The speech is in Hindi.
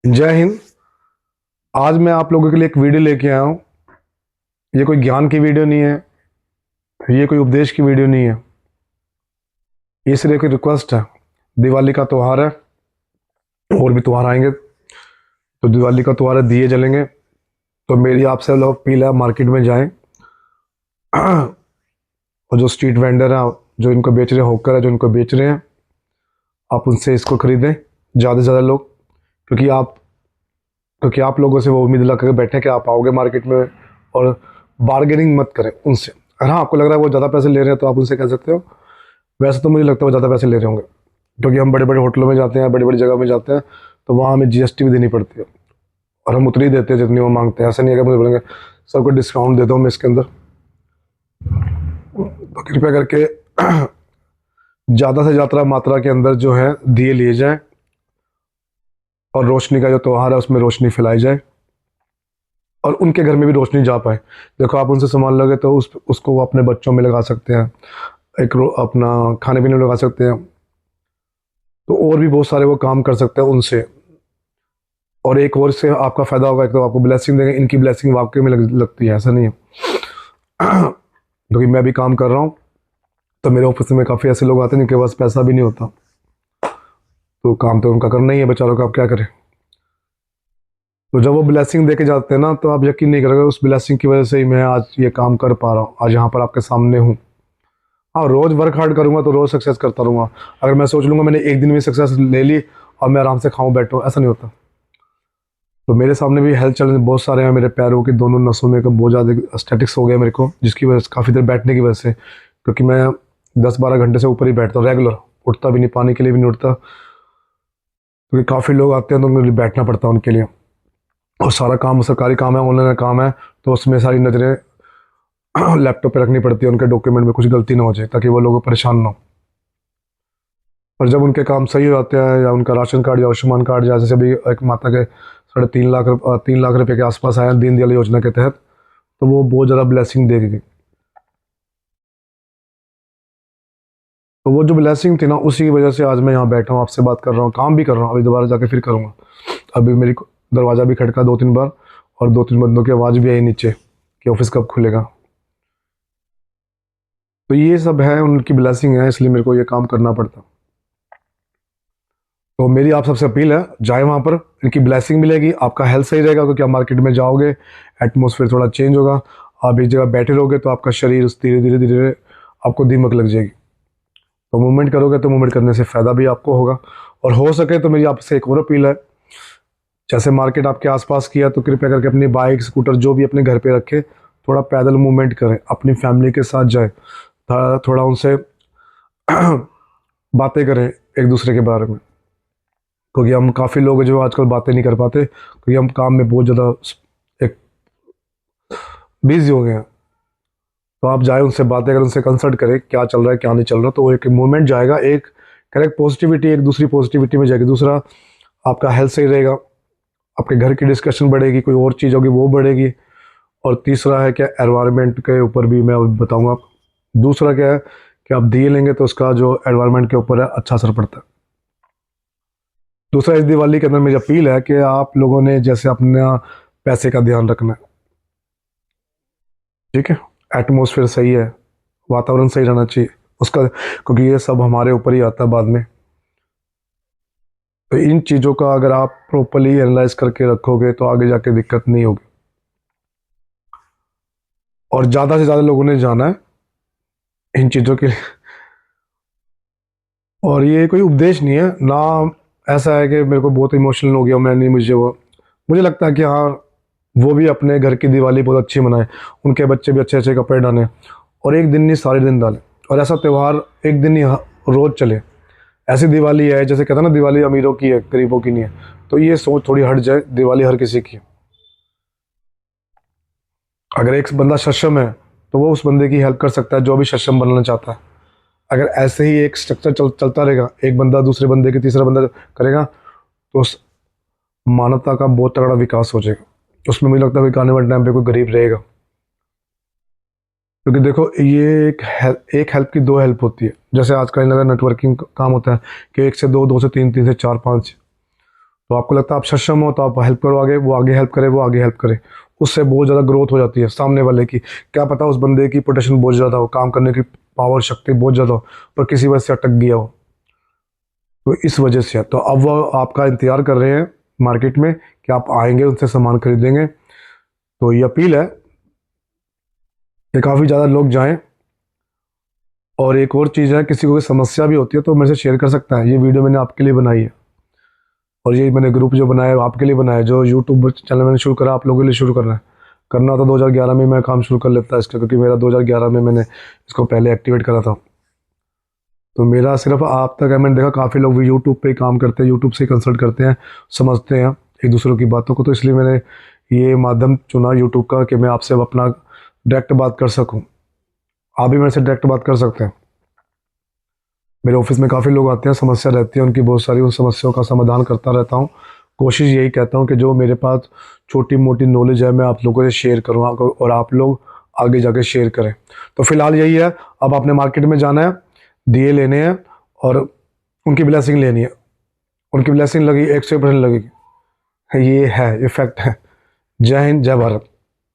जय हिंद। आज मैं आप लोगों के लिए एक वीडियो लेके आया हूँ। ये कोई ज्ञान की वीडियो नहीं है, ये कोई उपदेश की वीडियो नहीं है। ये सिर्फ एक रिक्वेस्ट है। दिवाली का त्यौहार है, और भी त्यौहार आएंगे। तो दिवाली का त्यौहार है, दिए जलेंगे। तो मेरी आपसे लोग अपील है, मार्केट में जाएं और जो स्ट्रीट वेंडर हैं, जो इनको बेच रहे हैं, हॉकर है जो इनको बेच रहे हैं, आप उनसे इसको खरीदें ज़्यादा से ज़्यादा लोग। क्योंकि आप क्योंकि आप लोगों से वो उम्मीद लगा कर बैठे हैं कि आप आओगे मार्केट में, और बार्गेनिंग मत करें उनसे। अगर हाँ आपको लग रहा है वो ज़्यादा पैसे ले रहे हैं तो आप उनसे कह सकते हो। वैसे तो मुझे लगता है वो ज़्यादा पैसे ले रहे होंगे, क्योंकि हम बड़े बड़े होटलों में जाते हैं, बड़ी बड़ी जगह में जाते हैं, तो वहाँ हमें जीएसटी भी देनी पड़ती है, और हम उतनी ही देते हैं जितनी वो मांगते हैं। ऐसा नहीं है कि मुझे बोलेंगे सबको डिस्काउंट देता हूँ मैं इसके अंदर। तो कृपया करके ज़्यादा से ज़्यादा मात्रा के अंदर जो है दिए लिए जाएं, और रोशनी का जो त्यौहार है उसमें रोशनी फैलाई जाए, और उनके घर में भी रोशनी जा पाए। देखो आप उनसे सामान लोगे तो उसको वो अपने बच्चों में लगा सकते हैं, अपना खाने पीने में लगा सकते हैं, तो और भी बहुत सारे वो काम कर सकते हैं उनसे। और एक और से आपका फ़ायदा होगा, एक तो आपको ब्लेसिंग देंगे, इनकी ब्लेसिंग वाकई में लगती है, ऐसा नहीं है। क्योंकि मैं भी काम कर रहा हूँ, तो मेरे ऑफिस में काफ़ी ऐसे लोग आते हैं जिनके पास पैसा भी नहीं होता, तो काम तो उनका करना ही है बेचारों का, आप क्या करें। तो जब वो ब्लेसिंग दे के जाते हैं ना, तो आप यकीन नहीं करोगे, उस ब्लेसिंग की वजह से ही मैं आज ये काम कर पा रहा हूँ, आज यहाँ पर आपके सामने हूँ। हाँ, रोज़ वर्क हार्ड करूँगा तो रोज़ सक्सेस करता रहूँगा। अगर मैं सोच लूँगा मैंने एक दिन में सक्सेस ले ली और मैं आराम से खाऊँ बैठूँ, ऐसा नहीं होता। तो मेरे सामने भी हेल्थ चैलेंज बहुत सारे हैं। मेरे पैरों की दोनों नसों में का बहुत ज़्यादा स्टैटिक्स हो गया मेरे को, जिसकी वजह से काफ़ी देर बैठने की वजह से, क्योंकि मैं 10-12 घंटे से ऊपर ही बैठता हूँ रेगुलर, उठता भी नहीं, पानी के लिए भी नहीं उठता, क्योंकि काफ़ी लोग आते हैं तो उनको बैठना पड़ता है उनके लिए। और सारा काम सरकारी काम है, ऑनलाइन काम है, तो उसमें सारी नज़रें लैपटॉप पे रखनी पड़ती है, उनके डॉक्यूमेंट में कुछ गलती ना हो जाए, ताकि वो लोग परेशान ना हो। और जब उनके काम सही हो जाते हैं, या उनका राशन कार्ड या आयुष्मान कार्ड, या जैसे भी एक माता के 3.5 लाख के आसपास आए हैं दीनदयाल योजना के तहत, तो वो बहुत ज़्यादा ब्लेसिंग देगी। तो वो जो ब्लेसिंग थी ना, उसी की वजह से आज मैं यहाँ बैठा हूँ, आपसे बात कर रहा हूँ, काम भी कर रहा हूँ। अभी दोबारा जाके फिर करूँगा। अभी मेरी दरवाज़ा भी खटका 2-3 बार, और 2-3 बंदों की आवाज़ भी आई नीचे कि ऑफिस कब खुलेगा। तो ये सब है, उनकी ब्लेसिंग है, इसलिए मेरे को ये काम करना पड़ता। तो मेरी आप सबसे अपील है, जाए वहाँ पर, इनकी ब्लेसिंग मिलेगी, आपका हेल्थ सही रहेगा, क्योंकि आप मार्केट में जाओगे, एटमोसफेयर थोड़ा चेंज होगा। आप एक जगह बैठे रहोगे तो आपका शरीर धीरे धीरे धीरे आपको दीमक लग जाएगी। तो मूवमेंट करोगे तो मूवमेंट करने से फ़ायदा भी आपको होगा। और हो सके तो मेरी आपसे एक और अपील है, जैसे मार्केट आपके आसपास किया, तो कृपया करके अपनी बाइक स्कूटर जो भी अपने घर पे रखे, थोड़ा पैदल मूवमेंट करें, अपनी फैमिली के साथ जाए, थोड़ा उनसे बातें करें एक दूसरे के बारे में। क्योंकि हम काफ़ी लोग हैं जो आजकल बातें नहीं कर पाते, क्योंकि हम काम में बहुत ज़्यादा एक बिजी हो गए हैं। तो आप जाए उनसे बातें करें, उनसे कंसल्ट करें क्या चल रहा है क्या नहीं चल रहा, तो वो एक मूवमेंट जाएगा, एक करेक्ट पॉजिटिविटी एक दूसरी पॉजिटिविटी में जाएगी। दूसरा, आपका हेल्थ सही रहेगा, आपके घर की डिस्कशन बढ़ेगी, कोई और चीज़ होगी वो बढ़ेगी। और तीसरा है क्या, एनवायरनमेंट के ऊपर भी मैं बताऊंगा। दूसरा क्या है कि आप दिए लेंगे तो उसका जो एनवायरनमेंट के ऊपर है अच्छा असर पड़ता है। दूसरा, इस दिवाली के अंदर मेरी अपील है कि आप लोगों ने जैसे अपना पैसे का ध्यान रखना है, ठीक है, एटमोसफेयर सही है, वातावरण सही रहना चाहिए उसका, क्योंकि ये सब हमारे ऊपर ही आता है बाद में। तो इन चीज़ों का अगर आप प्रॉपरली एनालाइज करके रखोगे तो आगे जाके दिक्कत नहीं होगी। और ज़्यादा से ज़्यादा लोगों ने जाना है इन चीज़ों के लिए। और ये कोई उपदेश नहीं है ना, ऐसा है कि मेरे को बहुत इमोशनल हो गया मैं, नहीं मुझे लगता है कि हाँ, वो भी अपने घर की दिवाली बहुत अच्छी मनाए, उनके बच्चे भी अच्छे अच्छे कपड़े डालें, और एक दिन नहीं सारे दिन डालें, और ऐसा त्यौहार एक दिन नहीं रोज़ चले। ऐसी दिवाली है, जैसे कहते हैं ना, दिवाली अमीरों की है गरीबों की नहीं है, तो ये सोच थोड़ी हट जाए, दिवाली हर किसी की है। अगर एक बंदा सक्षम है तो वो उस बंदे की हेल्प कर सकता है जो भी सक्षम बनना चाहता है। अगर ऐसे ही एक स्ट्रक्चर चलता रहेगा, एक बंदा दूसरे बंदे की तीसरा बंदा करेगा, तो उस मानवता का बहुत तगड़ा विकास हो जाएगा। उसमें मुझे लगता है कि आने वाले टाइम पे कोई गरीब रहेगा। क्योंकि देखो, ये एक हेल्प की दो हेल्प होती है। जैसे आज का इन नेटवर्किंग काम होता है कि एक से दो, दो से तीन, तीन से चार, पाँच, तो आपको लगता है आप सक्षम हो तो आप हेल्प करो आगे, वो आगे हेल्प करे, वो आगे हेल्प करे, उससे बहुत ज़्यादा ग्रोथ हो जाती है सामने वाले की। क्या पता उस बंदे की पोटेंशियल बहुत ज़्यादा हो, काम करने की पावर शक्ति बहुत ज़्यादा हो, पर किसी वजह से अटक गया हो, तो इस वजह से। तो अब वो आपका इंतज़ार कर रहे हैं मार्केट में कि आप आएंगे, उनसे सामान खरीदेंगे। तो ये अपील है कि काफ़ी ज़्यादा लोग जाएं। और एक और चीज़ है, किसी को कोई समस्या भी होती है तो मेरे से शेयर कर सकता है। ये वीडियो मैंने आपके लिए बनाई है, और ये मैंने ग्रुप जो बनाया है आपके लिए बनाया है। जो यूट्यूब चैनल मैंने शुरू करा आप लोगों के लिए शुरू करना है, करना था 2011 में मैं काम शुरू कर लेता इसका, क्योंकि मेरा 2011 में मैंने इसको पहले एक्टिवेट करा था। तो मेरा सिर्फ आप तक है, मैंने देखा काफ़ी लोग यूट्यूब पे ही काम करते हैं, यूट्यूब से कंसल्ट करते हैं, समझते हैं एक दूसरों की बातों को। तो इसलिए मैंने ये माध्यम चुना यूट्यूब का कि मैं आपसे अपना डायरेक्ट बात कर सकूं। आप भी मेरे से डायरेक्ट बात कर सकते हैं। मेरे ऑफिस में काफ़ी लोग आते हैं, समस्या रहती है उनकी बहुत सारी, उन समस्याओं का समाधान करता रहता हूँ। कोशिश यही कहता हूँ कि जो मेरे पास छोटी मोटी नॉलेज है मैं आप लोगों से शेयर करूँ, और आप लोग आगे जाके शेयर करें। तो फिलहाल यही है, अब आपने मार्केट में जाना है, दिए लेने हैं और उनकी ब्लेसिंग लेनी है। उनकी ब्लेसिंग लगी 100% लगेगी, ये है, ये फैक्ट है। जय हिंद, जय भारत।